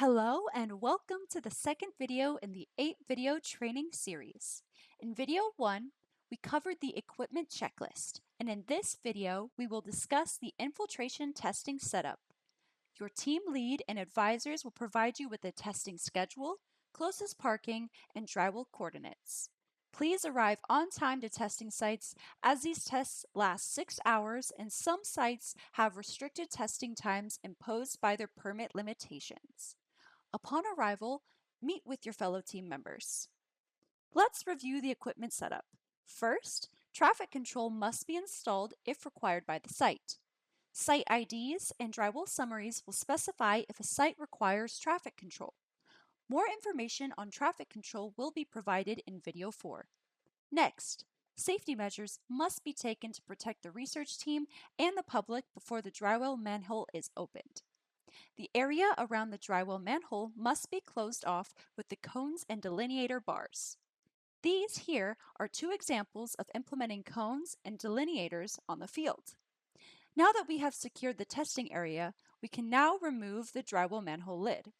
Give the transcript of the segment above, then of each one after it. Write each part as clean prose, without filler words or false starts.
Hello and welcome to the second video in the 8-video training series. In video 1, we covered the equipment checklist, and in this video, we will discuss the infiltration testing setup. Your team lead and advisors will provide you with a testing schedule, closest parking, and drywall coordinates. Please arrive on time to testing sites as these tests last 6 hours and some sites have restricted testing times imposed by their permit limitations. Upon arrival, meet with your fellow team members. Let's review the equipment setup. First, traffic control must be installed if required by the site. Site IDs and drywall summaries will specify if a site requires traffic control. More information on traffic control will be provided in video 4. Next, safety measures must be taken to protect the research team and the public before the drywall manhole is opened. The area around the drywall manhole must be closed off with the cones and delineator bars. These here are two examples of implementing cones and delineators on the field. Now that we have secured the testing area, we can now remove the drywall manhole lid.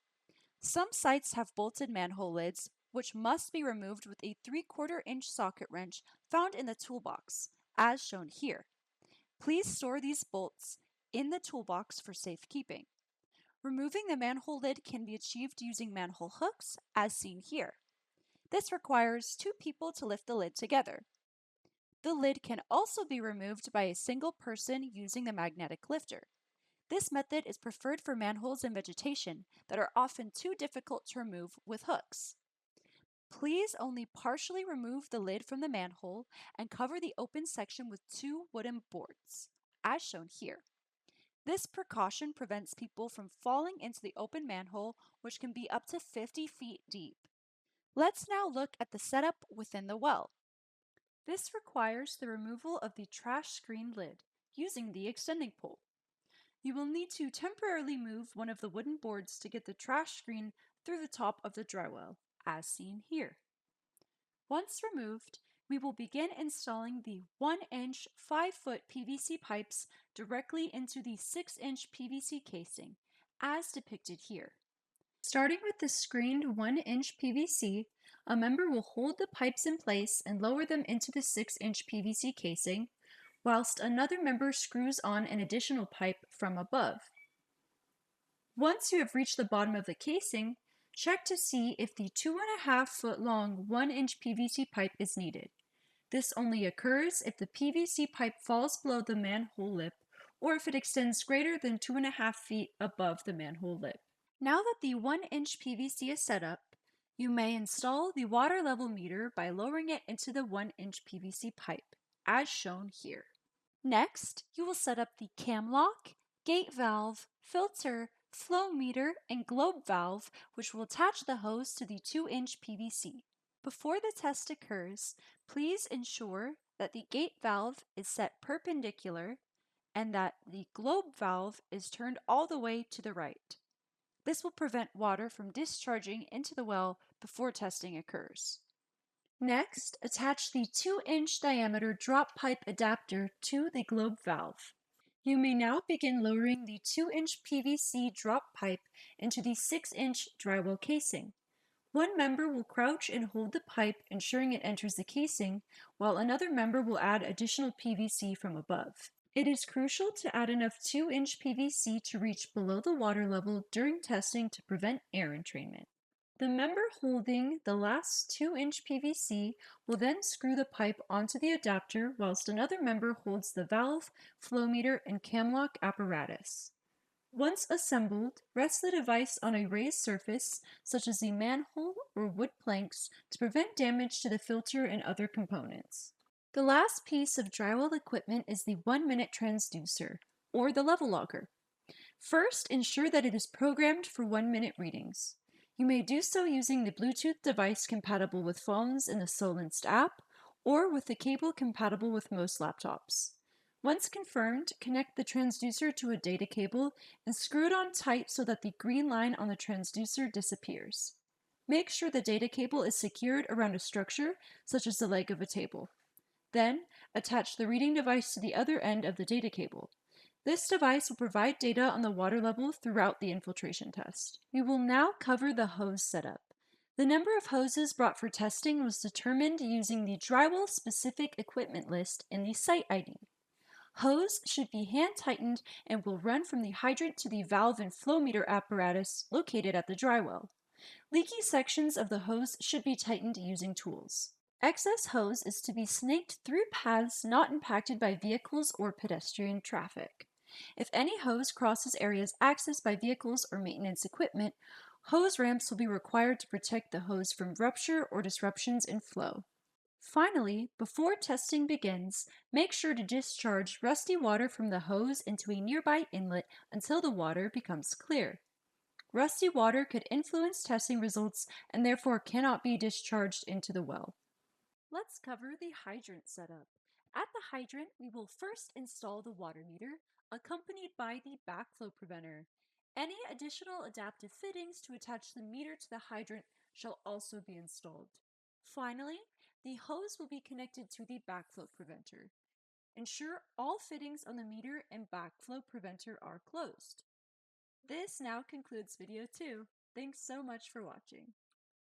Some sites have bolted manhole lids, which must be removed with a 3/4 inch socket wrench found in the toolbox, as shown here. Please store these bolts in the toolbox for safekeeping. Removing the manhole lid can be achieved using manhole hooks, as seen here. This requires 2 people to lift the lid together. The lid can also be removed by a single person using the magnetic lifter. This method is preferred for manholes in vegetation that are often too difficult to remove with hooks. Please only partially remove the lid from the manhole and cover the open section with 2 wooden boards, as shown here. This precaution prevents people from falling into the open manhole, which can be up to 50 feet deep. Let's now look at the setup within the well. This requires the removal of the trash screen lid using the extending pole. You will need to temporarily move one of the wooden boards to get the trash screen through the top of the drywall, as seen here. Once removed, we will begin installing the 1-inch 5-foot PVC pipes directly into the 6-inch PVC casing, as depicted here. Starting with the screened 1-inch PVC, a member will hold the pipes in place and lower them into the 6-inch PVC casing, whilst another member screws on an additional pipe from above. Once you have reached the bottom of the casing, check to see if the 2.5-foot long 1-inch PVC pipe is needed. This only occurs if the PVC pipe falls below the manhole lip or if it extends greater than 2.5 feet above the manhole lip. Now that the 1-inch PVC is set up, you may install the water level meter by lowering it into the 1-inch PVC pipe, as shown here. Next, you will set up the cam lock, gate valve, filter, flow meter, and globe valve, which will attach the hose to the 2-inch PVC. Before the test occurs, please ensure that the gate valve is set perpendicular and that the globe valve is turned all the way to the right. This will prevent water from discharging into the well before testing occurs. Next, attach the 2-inch diameter drop pipe adapter to the globe valve. You may now begin lowering the 2-inch PVC drop pipe into the 6-inch drywall casing. One member will crouch and hold the pipe, ensuring it enters the casing, while another member will add additional PVC from above. It is crucial to add enough 2-inch PVC to reach below the water level during testing to prevent air entrainment. The member holding the last 2-inch PVC will then screw the pipe onto the adapter whilst another member holds the valve, flow meter, and cam lock apparatus. Once assembled, rest the device on a raised surface, such as the manhole or wood planks, to prevent damage to the filter and other components. The last piece of drywall equipment is the 1-minute transducer, or the level logger. First, ensure that it is programmed for 1-minute readings. You may do so using the Bluetooth device compatible with phones in the Solent app, or with the cable compatible with most laptops. Once confirmed, connect the transducer to a data cable and screw it on tight so that the green line on the transducer disappears. Make sure the data cable is secured around a structure, such as the leg of a table. Then, attach the reading device to the other end of the data cable. This device will provide data on the water level throughout the infiltration test. We will now cover the hose setup. The number of hoses brought for testing was determined using the drywall specific equipment list in the site ID. Hose should be hand tightened and will run from the hydrant to the valve and flow meter apparatus located at the drywell. Leaky sections of the hose should be tightened using tools. Excess hose is to be snaked through paths not impacted by vehicles or pedestrian traffic. If any hose crosses areas accessed by vehicles or maintenance equipment, hose ramps will be required to protect the hose from rupture or disruptions in flow. Finally, before testing begins, make sure to discharge rusty water from the hose into a nearby inlet until the water becomes clear. Rusty water could influence testing results and therefore cannot be discharged into the well. Let's cover the hydrant setup. At the hydrant, we will first install the water meter, accompanied by the backflow preventer. Any additional adaptive fittings to attach the meter to the hydrant shall also be installed. Finally, the hose will be connected to the backflow preventer. Ensure all fittings on the meter and backflow preventer are closed. This now concludes video 2. Thanks so much for watching.